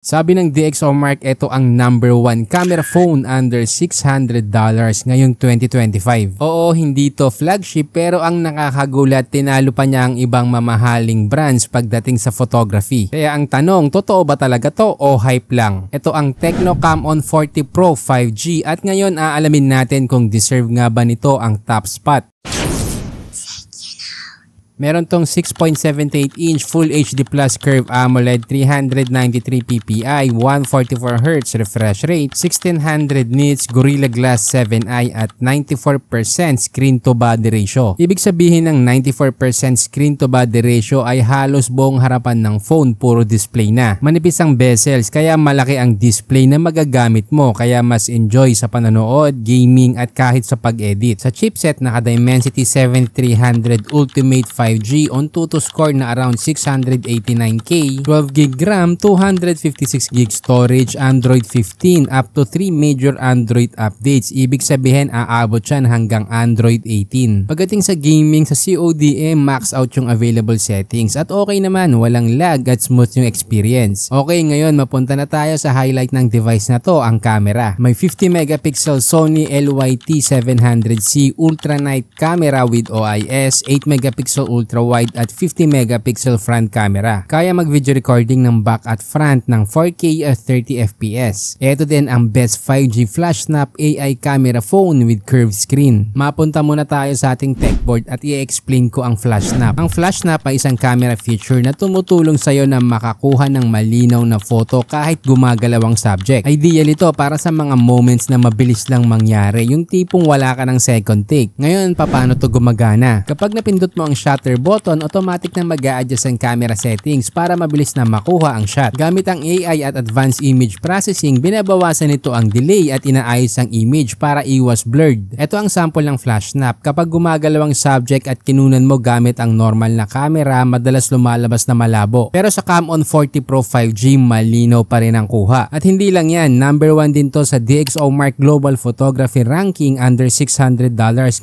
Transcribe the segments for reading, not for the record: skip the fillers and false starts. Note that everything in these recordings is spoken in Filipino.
Sabi ng DxOMark, ito ang #1 camera phone under $600 ngayong 2025. Oo, hindi to flagship pero ang nakakagulat, tinalo pa niya ang ibang mamahaling brands pagdating sa photography. Kaya ang tanong, totoo ba talaga to o hype lang? Ito ang Tecno Camon 40 Pro 5G at ngayon aalamin natin kung deserve nga ba nito ang top spot. Meron tong 6.78-inch Full HD Plus Curved AMOLED, 393 ppi, 144Hz refresh rate, 1600 nits, Gorilla Glass 7i at 94% screen to body ratio. Ibig sabihin ng 94% screen to body ratio ay halos buong harapan ng phone puro display na. Manipis ang bezels kaya malaki ang display na magagamit mo kaya mas enjoy sa panonood, gaming at kahit sa pag-edit. Sa chipset, naka-Dimensity 7300 Ultimate 5G on Tutu score na around 689K, 12GB RAM, 256GB storage, Android 15 up to 3 major Android updates. Ibig sabihin aabot yan hanggang Android 18. Pagdating sa gaming, sa COD max out yung available settings at okay naman, walang lag at smooth yung experience. Okay, ngayon mapunta na tayo sa highlight ng device na to, ang camera. May 50 megapixel Sony LYT700C ultra night camera with OIS, 8 megapixel ultra wide at 50 megapixel front camera. Kaya mag video recording ng back at front ng 4K at 30 fps. Ito din ang best 5G flash snap AI camera phone with curved screen. Mapunta muna tayo sa ating tech board at i-explain ko ang flash snap. Ang flash snap ay isang camera feature na tumutulong sa iyo na makakuha ng malinaw na photo kahit gumagalaw ang subject. Ideal ito para sa mga moments na mabilis lang mangyari, yung tipong wala ka ng second take. Ngayon, paano to gumagana? Kapag napindot mo ang shutter button, automatic na mag-a-adjust ang camera settings para mabilis na makuha ang shot. Gamit ang AI at advanced image processing, binabawasan nito ang delay at inaayos ang image para iwas blurred. Ito ang sample ng flash snap. Kapag gumagalaw ang subject at kinunan mo gamit ang normal na camera, madalas lumalabas na malabo. Pero sa Camon 40 Pro 5G, malinaw pa rin ang kuha. At hindi lang yan, #1 din to sa DxOMark Global Photography Ranking under $600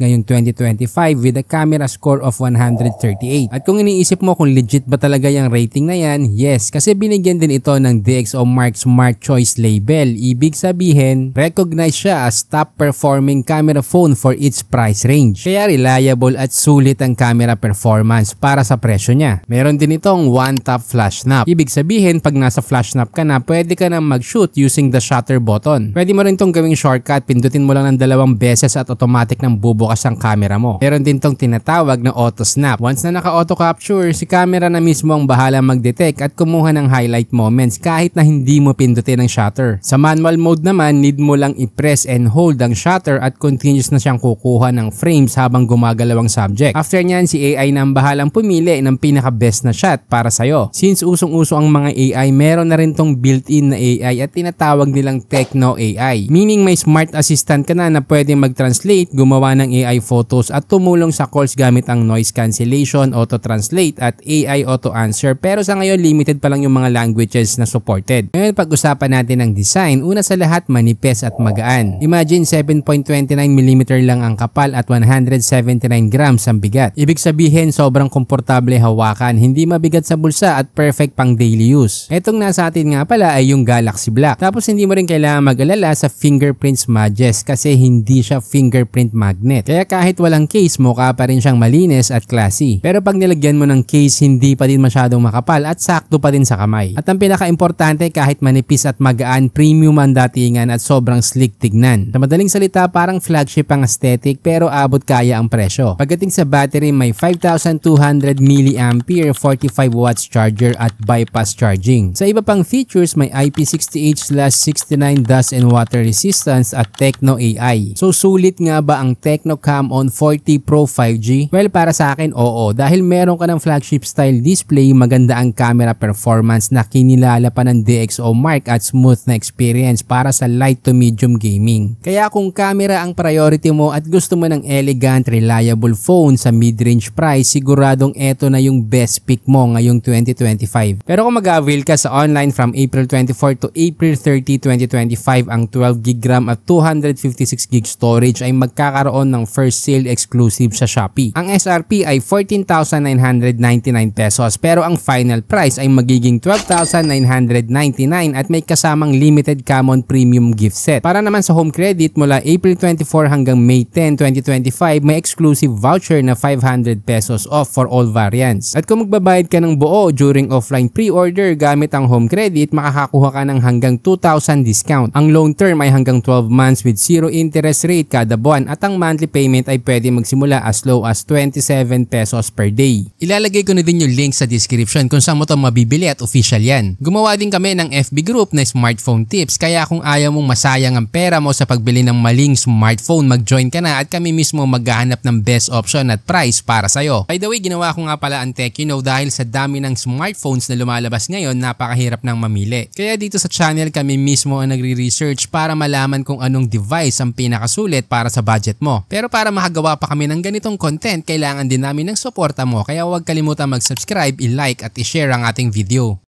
ngayong 2025 with a camera score of 138. At kung iniisip mo kung legit ba talaga yung rating na yan, yes, kasi binigyan din ito ng DxOMark Smart Choice label. Ibig sabihin, recognized siya as top performing camera phone for its price range. Kaya reliable at sulit ang camera performance para sa presyo niya. Meron din itong one tap flash snap. Ibig sabihin, pag nasa flash snap ka na, pwede ka na mag-shoot using the shutter button. Pwede mo rin itong gawing shortcut, pindutin mo lang ng 2 beses at automatic nang bubukas ang camera mo. Meron din itong tinatawag na auto snap. Once na naka-auto capture, si camera na mismo ang bahala mag-detect at kumuha ng highlight moments kahit na hindi mo pindutin ang shutter. Sa manual mode naman, need mo lang i-press and hold ang shutter at continuous na siyang kukuha ng frames habang gumagalaw ang subject. After nyan, si AI na ang bahalang pumili ng pinaka-best na shot para sa'yo. Since usong-uso ang mga AI, meron na rin tong built-in na AI at tinatawag nilang Tecno AI. Meaning may smart assistant ka na pwede mag-translate, gumawa ng AI photos at tumulong sa calls gamit ang noise cancellation, auto-translate at AI auto-answer. Pero sa ngayon, limited pa lang yung mga languages na supported. Ngayon, pag-usapan natin ang design. Una sa lahat, manipis at magaan. Imagine 7.29mm lang ang kapal at 179 grams ang bigat. Ibig sabihin, sobrang komportable hawakan, hindi mabigat sa bulsa at perfect pang daily use. Etong nasa atin nga pala ay yung Galaxy Black. Tapos hindi mo rin kailangan mag-alala sa fingerprint smudges kasi hindi siya fingerprint magnet. Kaya kahit walang case, mukha pa rin siyang malinis at classy. Pero pag nilagyan mo ng case, hindi pa din masyadong makapal at sakto pa din sa kamay. At ang pinaka-importante, kahit manipis at magaan, premium ang datingan at sobrang slick tignan. Sa madaling salita, parang flagship ang aesthetic pero abot kaya ang presyo. Pagdating sa battery, may 5,200 mAh, 45 watts charger at bypass charging. Sa iba pang features, may IP68/69 dust and water resistance at Tecno AI. So sulit nga ba ang Tecno Camon 40 Pro 5G? Well, para sa akin, oo. Dahil meron ka ng flagship style display, maganda ang camera performance na kinilala pa ng DxOMark at smooth na experience para sa light to medium gaming. Kaya kung camera ang priority mo at gusto mo ng elegant, reliable phone sa mid-range price, siguradong eto na yung best pick mo ngayong 2025. Pero kung mag-avail ka sa online from April 24 to April 30, 2025, ang 12GB RAM at 256GB storage ay magkakaroon ng first sale exclusive sa Shopee. Ang SRP ay 14,999 pesos pero ang final price ay magiging 12,999 at may kasamang limited common premium gift set. Para naman sa home credit mula April 24 hanggang May 10, 2025 may exclusive voucher na 500 pesos off for all variants. At kung magbabayad ka ng buo during offline pre-order gamit ang home credit, makakakuha ka ng hanggang 2,000 discount. Ang loan term ay hanggang 12 months with 0 interest rate kada buwan at ang monthly payment ay pwede magsimula as low as 27 pesos per day. Ilalagay ko na din yung link sa description kung saan mo ito mabibili at official yan. Gumawa din kami ng FB group na smartphone tips kaya kung ayaw mong masayang ang pera mo sa pagbili ng maling smartphone, mag-join ka na at kami mismo maghahanap ng best option at price para sa'yo. By the way, ginawa ko nga pala ang TechYouKnow dahil sa dami ng smartphones na lumalabas ngayon, napakahirap nang mamili. Kaya dito sa channel kami mismo ang nagre-research para malaman kung anong device ang pinakasulit para sa budget mo. Pero para makagawa pa kami ng ganitong content, kailangan din namin ng suporta mo kaya huwag kalimutan mag-subscribe, i-like at i-share ang ating video.